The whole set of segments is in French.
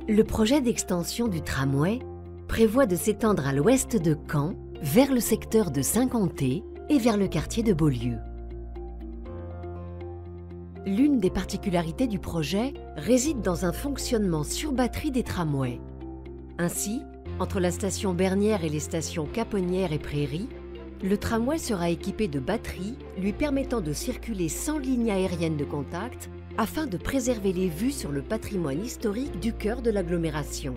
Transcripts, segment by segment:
Le projet d'extension du tramway prévoit de s'étendre à l'ouest de Caen, vers le secteur de Saint-Comté et vers le quartier de Beaulieu. L'une des particularités du projet réside dans un fonctionnement sur batterie des tramways. Ainsi, entre la station Bernières et les stations Caponnières et Prairies, le tramway sera équipé de batteries lui permettant de circuler sans ligne aérienne de contact afin de préserver les vues sur le patrimoine historique du cœur de l'agglomération.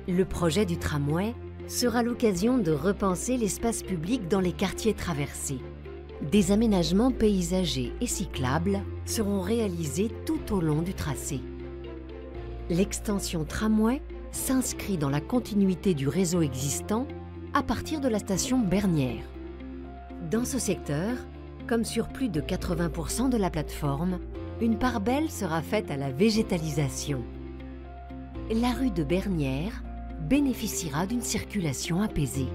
Le projet du tramway sera l'occasion de repenser l'espace public dans les quartiers traversés. Des aménagements paysagers et cyclables seront réalisés tout au long du tracé. L'extension tramway s'inscrit dans la continuité du réseau existant à partir de la station Bernières. Dans ce secteur, comme sur plus de 80% de la plateforme, une part belle sera faite à la végétalisation. La rue de Bernières bénéficiera d'une circulation apaisée.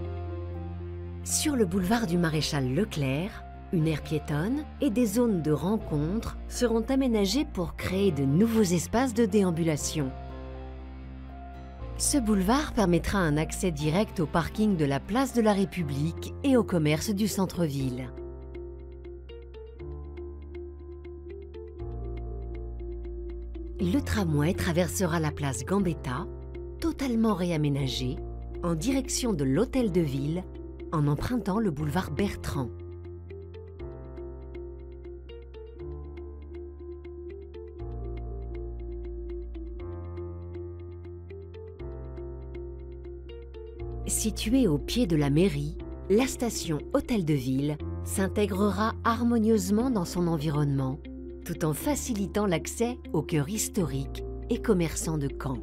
Sur le boulevard du Maréchal Leclerc, une aire piétonne et des zones de rencontre seront aménagées pour créer de nouveaux espaces de déambulation. Ce boulevard permettra un accès direct au parking de la place de la République et au commerce du centre-ville. Le tramway traversera la place Gambetta, totalement réaménagée, en direction de l'Hôtel de Ville, en empruntant le boulevard Bertrand. Située au pied de la mairie, la station Hôtel de Ville s'intégrera harmonieusement dans son environnement, tout en facilitant l'accès au cœur historique et commerçant de Caen.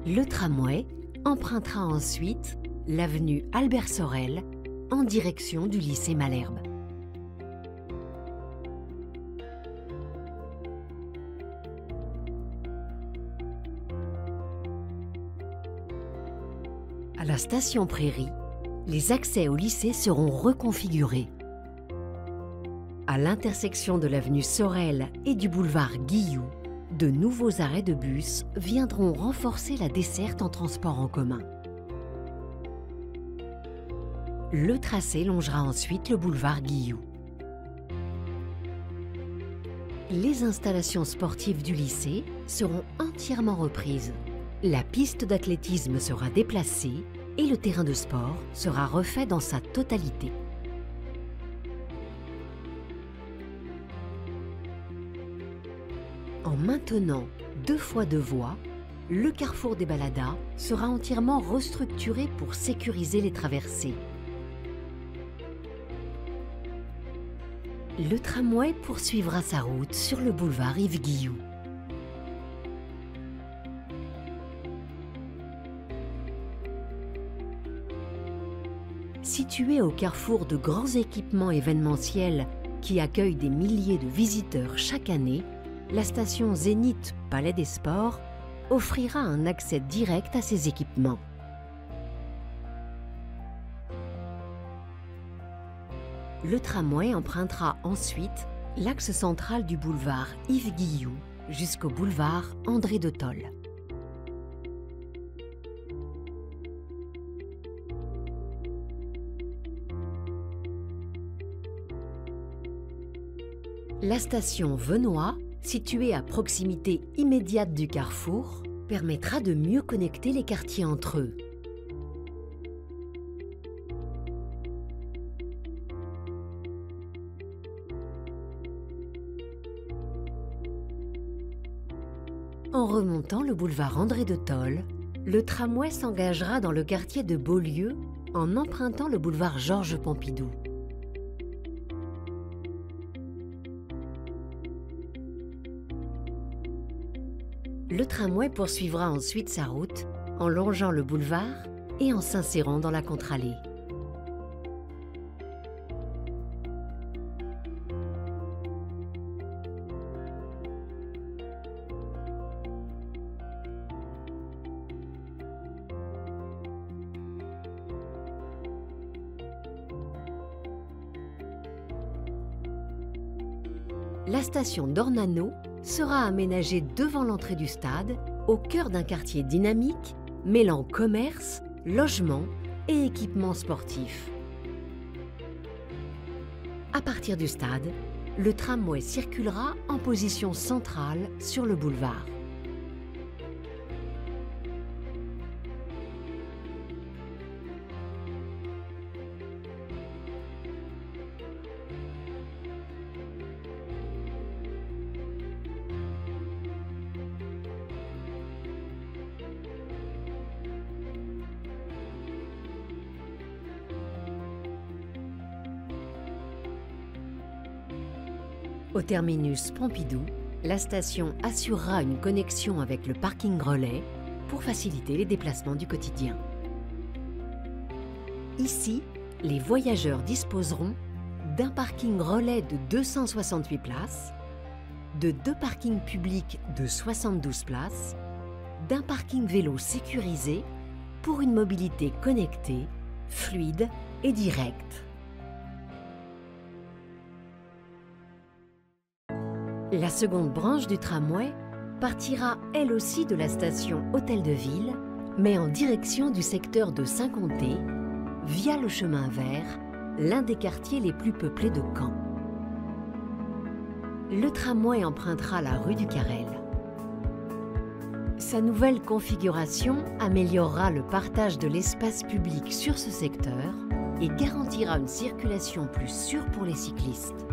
Le tramway empruntera ensuite l'avenue Albert Sorel en direction du lycée Malherbe. À la station Prairie, les accès au lycée seront reconfigurés. À l'intersection de l'avenue Sorel et du boulevard Guilloux, de nouveaux arrêts de bus viendront renforcer la desserte en transport en commun. Le tracé longera ensuite le boulevard Guilloux. Les installations sportives du lycée seront entièrement reprises. La piste d'athlétisme sera déplacée et le terrain de sport sera refait dans sa totalité. En maintenant 2 fois 2 voies, le carrefour des Baladas sera entièrement restructuré pour sécuriser les traversées. Le tramway poursuivra sa route sur le boulevard Yves Guilloux. Située au carrefour de grands équipements événementiels qui accueillent des milliers de visiteurs chaque année, la station Zénith Palais des Sports offrira un accès direct à ces équipements. Le tramway empruntera ensuite l'axe central du boulevard Yves Guilloux jusqu'au boulevard André de Tol. La station Venoy, située à proximité immédiate du carrefour, permettra de mieux connecter les quartiers entre eux. En remontant le boulevard André de Tol, le tramway s'engagera dans le quartier de Beaulieu en empruntant le boulevard Georges Pompidou. Le tramway poursuivra ensuite sa route en longeant le boulevard et en s'insérant dans la contre-allée. La station d'Ornano sera aménagé devant l'entrée du stade, au cœur d'un quartier dynamique, mêlant commerce, logement et équipements sportifs. À partir du stade, le tramway circulera en position centrale sur le boulevard. Au terminus Pompidou, la station assurera une connexion avec le parking relais pour faciliter les déplacements du quotidien. Ici, les voyageurs disposeront d'un parking relais de 268 places, de 2 parkings publics de 72 places, d'un parking vélo sécurisé pour une mobilité connectée, fluide et directe. La seconde branche du tramway partira elle aussi de la station Hôtel de Ville, mais en direction du secteur de Saint-Comté, via le chemin vert, l'un des quartiers les plus peuplés de Caen. Le tramway empruntera la rue du Carrel. Sa nouvelle configuration améliorera le partage de l'espace public sur ce secteur et garantira une circulation plus sûre pour les cyclistes.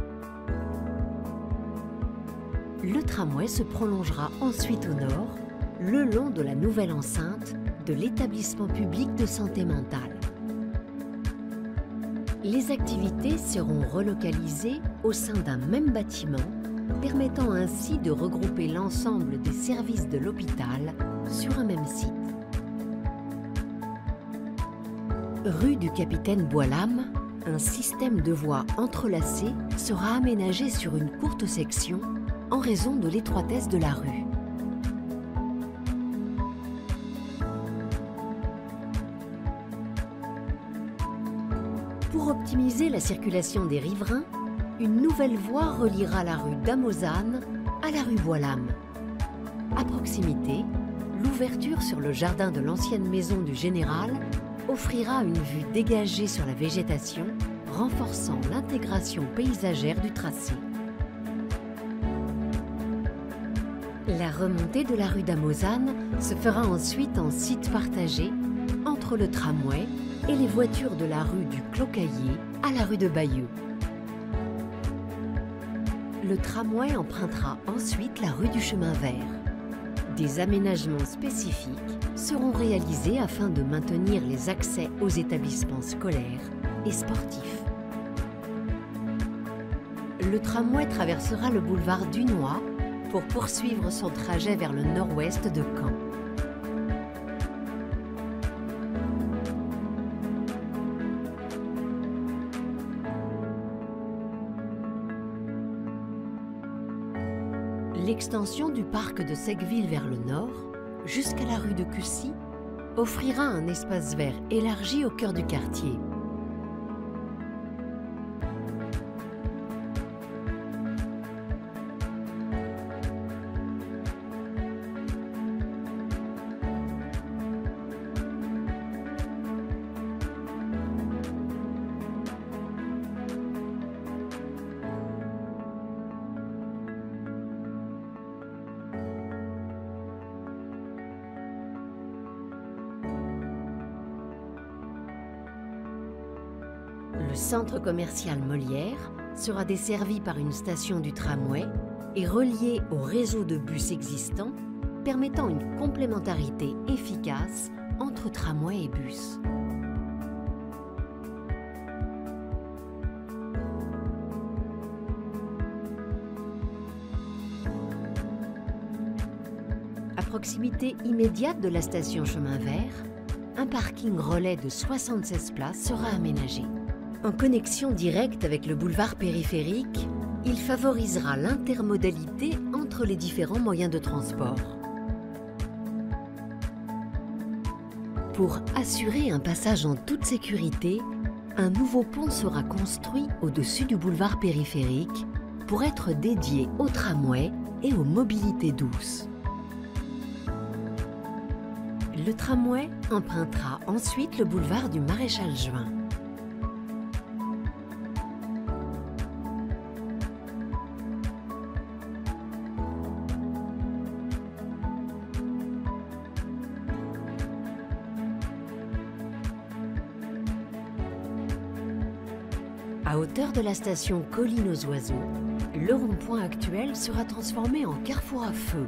Le tramway se prolongera ensuite au nord, le long de la nouvelle enceinte de l'établissement public de santé mentale. Les activités seront relocalisées au sein d'un même bâtiment, permettant ainsi de regrouper l'ensemble des services de l'hôpital sur un même site. Rue du Capitaine Bois-Lame, un système de voies entrelacées sera aménagé sur une courte section en raison de l'étroitesse de la rue. Pour optimiser la circulation des riverains, une nouvelle voie reliera la rue d'Amozane à la rue Bois-Lame. À proximité, l'ouverture sur le jardin de l'ancienne maison du général offrira une vue dégagée sur la végétation, renforçant l'intégration paysagère du tracé. La remontée de la rue d'Amozane se fera ensuite en site partagé entre le tramway et les voitures de la rue du Clos-Caillé à la rue de Bayeux. Le tramway empruntera ensuite la rue du Chemin Vert. Des aménagements spécifiques seront réalisés afin de maintenir les accès aux établissements scolaires et sportifs. Le tramway traversera le boulevard Dunois pour poursuivre son trajet vers le nord-ouest de Caen. L'extension du parc de Secqueville vers le nord, jusqu'à la rue de Cussy, offrira un espace vert élargi au cœur du quartier. Le centre commercial Molière sera desservi par une station du tramway et relié au réseau de bus existant, permettant une complémentarité efficace entre tramway et bus. À proximité immédiate de la station Chemin Vert, un parking relais de 76 places sera aménagé. En connexion directe avec le boulevard périphérique, il favorisera l'intermodalité entre les différents moyens de transport. Pour assurer un passage en toute sécurité, un nouveau pont sera construit au-dessus du boulevard périphérique pour être dédié au tramway et aux mobilités douces. Le tramway empruntera ensuite le boulevard du Maréchal Juin. À hauteur de la station Colline aux Oiseaux, le rond-point actuel sera transformé en carrefour à feu.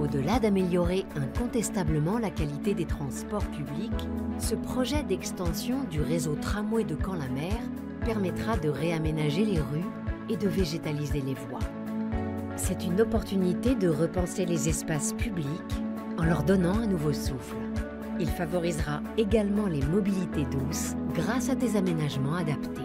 Au-delà d'améliorer incontestablement la qualité des transports publics, ce projet d'extension du réseau tramway de Caen-la-Mer permettra de réaménager les rues et de végétaliser les voies. C'est une opportunité de repenser les espaces publics en leur donnant un nouveau souffle. Il favorisera également les mobilités douces grâce à des aménagements adaptés.